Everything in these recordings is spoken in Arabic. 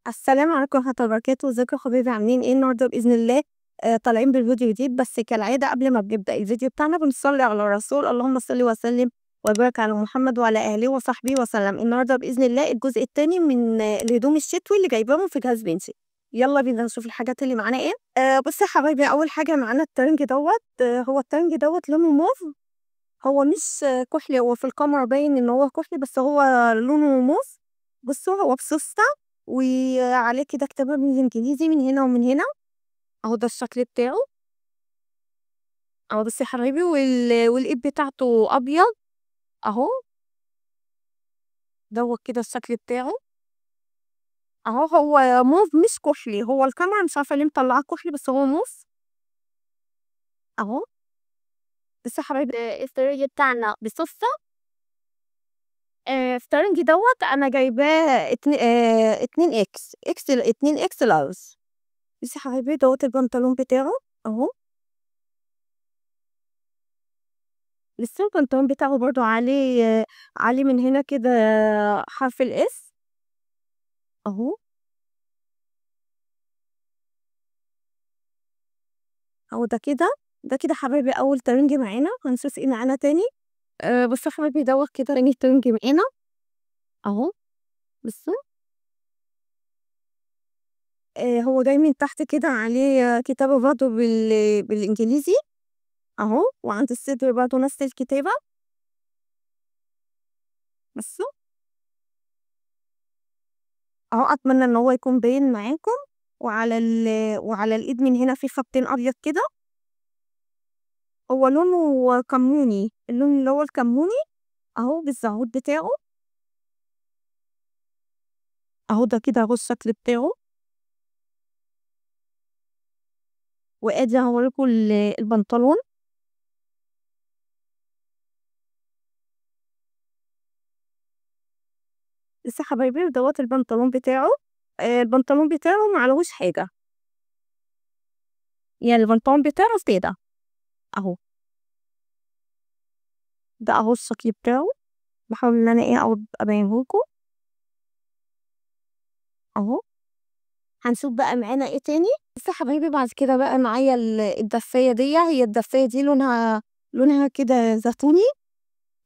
السلام عليكم ورحمة الله وبركاته، ازيكم يا حبايبي عاملين ايه النهارده بإذن الله؟ طالعين بالفيديو جديد، بس كالعادة قبل ما بنبدأ الفيديو بتاعنا بنصلي على الرسول، اللهم صل وسلم وبارك على محمد وعلى آله وصحبه وسلم. النهارده بإذن الله الجزء التاني من الهدوم الشتوي اللي جايباهم في جهاز بنتي. يلا بينا نشوف الحاجات اللي معانا ايه. بصي يا حبايبي، أول حاجة معانا الترنج دوت. هو الترنج دوت لونه موف. هو مش كحلي، هو في الكاميرا باين ان هو كحلي بس هو لونه موف. بصوا هو بسوسته وعليه كده كتابة بالانجليزي من هنا ومن هنا. اهو ده الشكل بتاعه. اهو بصي يا حبايبي، والايد بتاعته ابيض. اهو دوت كده الشكل بتاعه. اهو هو موف مش كحلي، هو الكاميرا مش عارفه ليه مطلعاه كحلي بس هو موف. اهو بصي يا حبايبي، السترنج بتاعنا بسوسته. السترنج دوت انا جايباه 2 اكس لارج. بصي يا حبايبي دوت البنطلون بتاعه. اهو لسه البنطلون بتاعه برضو عليه من هنا كده حرف الاس. اهو اهو ده كده حبايبي اول ترنج معانا. هنشوف ايه معانا تاني. بصوا يا حبايبي دوت كده تاني ترنج معانا. اهو بصوا. هو جاي من تحت كده عليه كتابة برضو بالانجليزي. اهو وعند الصدر برضو نفس الكتابة. بصوا. اهو اتمنى ان هو يكون باين معاكم. وعلى الايد من هنا في خطين ابيض كده. هو لونه كموني، اللون اللي هو الكموني. اهو بالزعود بتاعه. اهو ده كده اهو الشكل بتاعه. وادي هوريكم البنطلون. لسه حبايبي دوت البنطلون بتاعه. البنطلون بتاعه معلهوش حاجة. يعني البنطلون بتاعه سادة. اهو ده اهو الشكل بتاعه. بحاول ان انا ابينهولكوا. اهو هنشوف بقى معانا ايه تاني. بس يا حبايبي بعد كده بقى معايا الدفاية دي. هي الدفاية دي لونها كده زيتوني.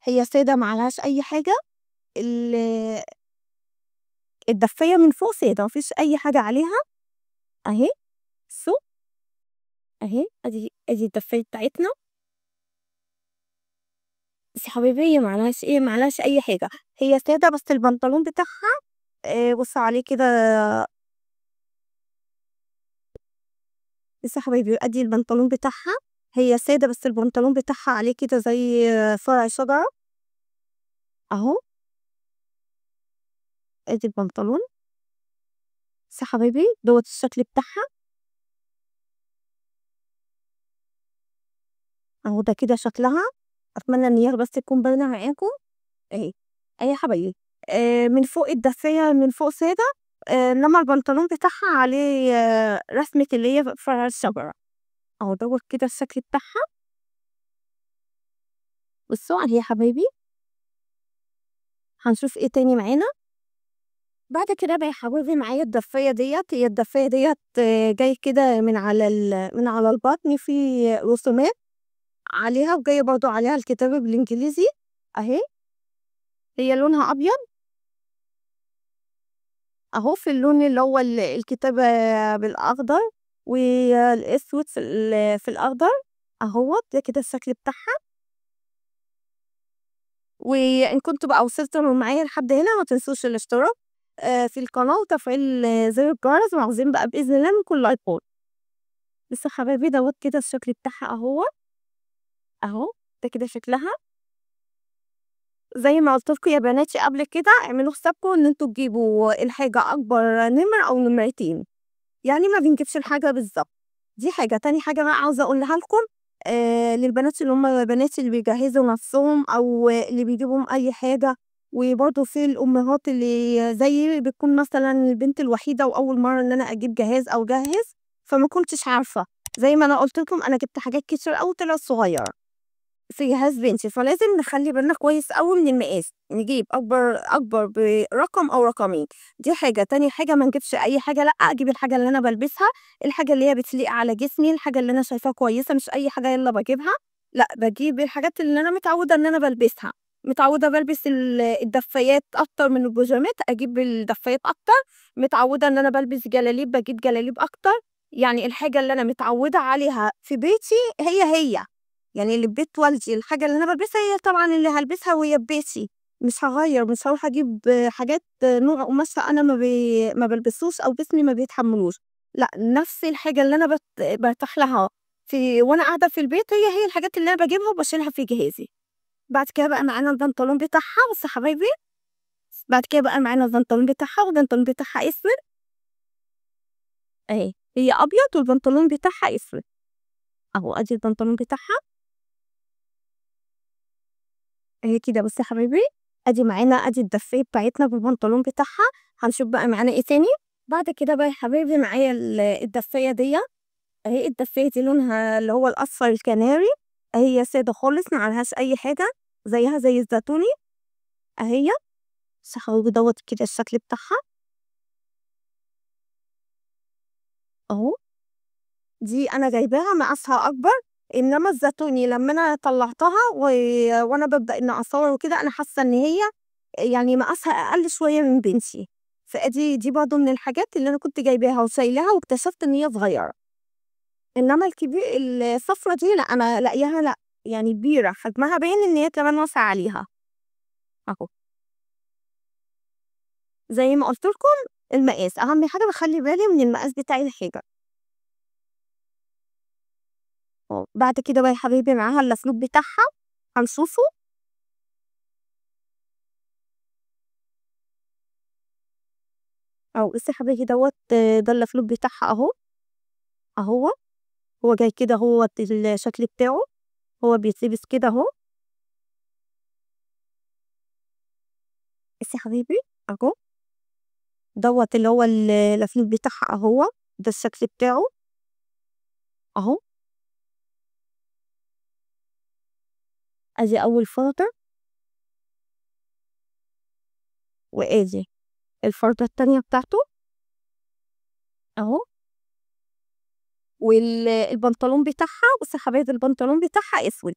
هي سادة معلهاش اي حاجة. ال- الدفاية من فوق سادة مفيش اي حاجة عليها. اهي. بصوا. اهي ادي الدفاية بتاعتنا. بس يا حبايبي هي معلهاش اي حاجة. هي سادة بس البنطلون بتاعها. بص عليه كده. بس يا حبايبي ادي البنطلون بتاعها. هي سادة بس البنطلون بتاعها عليه كده زي فرع شجرة. اهو ادي البنطلون. بس يا حبايبي دوت الشكل بتاعها. اهو ده كده شكلها. اتمنى ان هي بس تكون باينة معاكم. اهي. اهي يا حبايبي. من فوق الدفاية من فوق سادة. انما البنطلون بتاعها عليه رسمة اللي هي فرع الشجرة. اهو دوت كده الشكل بتاعها. بصوا اهي يا حبايبي. هنشوف ايه تاني معانا. بعد كده بقى يا حبايبي معايا هي الدفاية ديت جاي كده من على البطن في رسومات عليها، وجاية برضو عليها الكتابة بالانجليزي. اهي. هي لونها ابيض. اهو في اللون اللي هو الكتابة بالاخضر والاسود في الاخضر. اهو ده كده الشكل بتاعها. وان كنتوا بقى وصلتوا معايا لحد هنا ما تنسوش الاشتراك في القناة وتفعيل زر الجرس، وعاوزين بقى بإذن الله من كل لايكات. بس يا حبايبي دوت كده الشكل بتاعها اهو. اهو ده كده شكلها. زي ما قلت لكم يا بناتي قبل كده، اعملوا حسابكم ان انتوا تجيبوا الحاجة اكبر نمر او نمرتين. يعني ما بنجيبش الحاجة بالظبط. دي حاجة. تاني حاجة بقى عاوزة اقولها لكم. للبنات اللي هم بنات اللي بيجهزوا نفسهم او اللي بيجيبوا اي حاجة. وبرضه في الامهات اللي زي بتكون مثلا البنت الوحيدة واول مرة ان انا اجيب جهاز او جهز. فما كنتش عارفة. زي ما انا قلت لكم انا جبت حاجات كتير قوي طلعت صغيرة. في جهاز بنتي، فلازم نخلّي بالنا كويس أوي من المقاس، نجيب أكبر برقم أو رقمين، دي حاجة. تاني حاجة ما نجيبش أي حاجة، لأ، أجيب الحاجة اللي أنا بالبسها، الحاجة اللي هي بتليق على جسمي، الحاجة اللي أنا شايفاها كويسة، مش أي حاجة يالّا باجيبها، لأ، باجيب الحاجات اللي أنا متعودة إن أنا بالبسها، متعودة بالبس الدفايات أكتر من البيجامات، أجيب الدفايات أكتر، متعودة إن أنا بالبس جلاليب، باجيب جلاليب أكتر، يعني الحاجة اللي أنا متعودة عليها في بيتي هي. يعني اللي في بيت والدي الحاجة اللي أنا بالبسها هي طبعًا اللي هالبسها وهي في بيتي، مش هاغيّر، مش هاروح أجيب حاجات نوع قماش أنا ما بالبسوش أو جسمي ما بيتحمّلوش، لأ، نفس الحاجة اللي أنا بارتاح لها وأنا قاعدة في البيت هي الحاجات اللي أنا باجيبها وباشيلها في جهازي. بعد كده بقى معانا البنطلون بتاعها، بُصّوا يا حبايبي، بعد كده بقى معانا البنطلون بتاعها والبنطلون بتاعها أسود أهي، هي أبيض والبنطلون بتاعها أسود، أهو أدي البنطلون بتاعها أهي كده. بُصّي يا حبايبي، أدي معانا أدي الدفّاية بتاعتنا بالبنطلون بتاعها، هنشوف بقى معانا إيه تاني. بعد كده بقى يا حبايبي معايا الدفّاية ديّة أهي، الدفّاية دي لونها اللي هو الأصفر الكناري، هي سادة خالص ما عليهاش أي حاجة، زيّها زي الزيتوني أهي، بُصّي يا حبايبي دوّة كده الشكل بتاعها أهو. دي أنا جايباها مقاسها أكبر، إنما الزيتوني لمّا أنا طلّعتها وأنا بابدأ إني أصوّر وكده، أنا حاسة إن هي يعني مقاسها أقل شوية من بنتي، دي برضه من الحاجات اللي أنا كنت جايباها وشايلاها واكتشفت إن هي صغيّرة، إنما الصفرا دي لأ، أنا لاقياها لأ، يعني كبيرة، حجمها باين إن هي كمان واسع عليها، أهو. زي ما قُلت لكم المقاس، أهم حاجة باخلّي بالي من المقاس بتاع الحاجة، آه. بعد كده بقى يا حبايبي معاها الأسلوب بتاعها، هنشوفه بُصّي يا حبايبي دوّة ده الأسلوب بتاعها أهو، أهوّة، هو جاي كده أهوّة الشكل بتاعه، هو بيتلبس كده أهو، بُصّي يا حبايبي أهو، دوّة اللي هو الأسلوب بتاعها أهوّة، ده الشكل بتاعه أهو، أدي أول فردة وآدي الفردة التانية بتاعته أهو، البنطلون بتاعها بُصّي يا حبايبي البنطلون بتاعها أسود،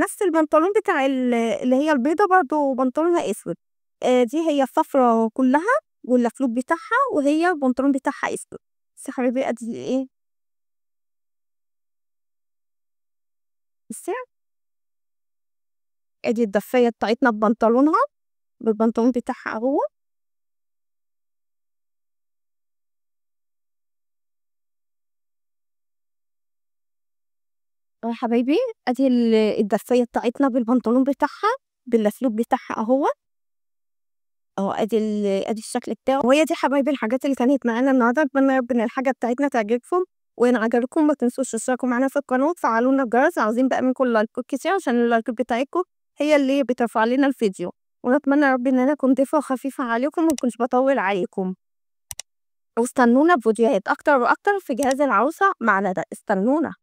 نفس البنطلون بتاع اللي هي البيضا برضه بنطلونها أسود، دي هي الصفرا كلّها والأسلوب بتاعها وهي البنطلون بتاعها أسود، بُصّي يا حبايبي أدي إيه، بُصّي أدي الدفاية بتاعتنا ببنطلونها، بالبنطلون بتاعها أهوّة، أهو يا حبايبي أدي الدفاية بتاعتنا بالبنطلون بتاعها، بالأسلوب بتاعها أهوّة، أهو أدي الشكل بتاعه، وهي دي حبايبي الحاجات اللي كانت معانا النهارده، أتمنى يا رب إن الحاجة بتاعتنا تعجبكم، وإن عجبتكم ما تنسوش تشتركوا معانا في القناة وتفعلوا لنا الجرس، عاوزين بقى منكم لايكات كتير عشان اللايكات بتاعتكم هي اللي بترفع لنا الفيديو، ونتمنى يا رب إن أنا أكون ضيفة خفيفة عليكم وما أكونش باطوّل عليكم. واستنونا بفيديوهات أكتر وأكتر في جهاز العروسة مع ندى، استنونا.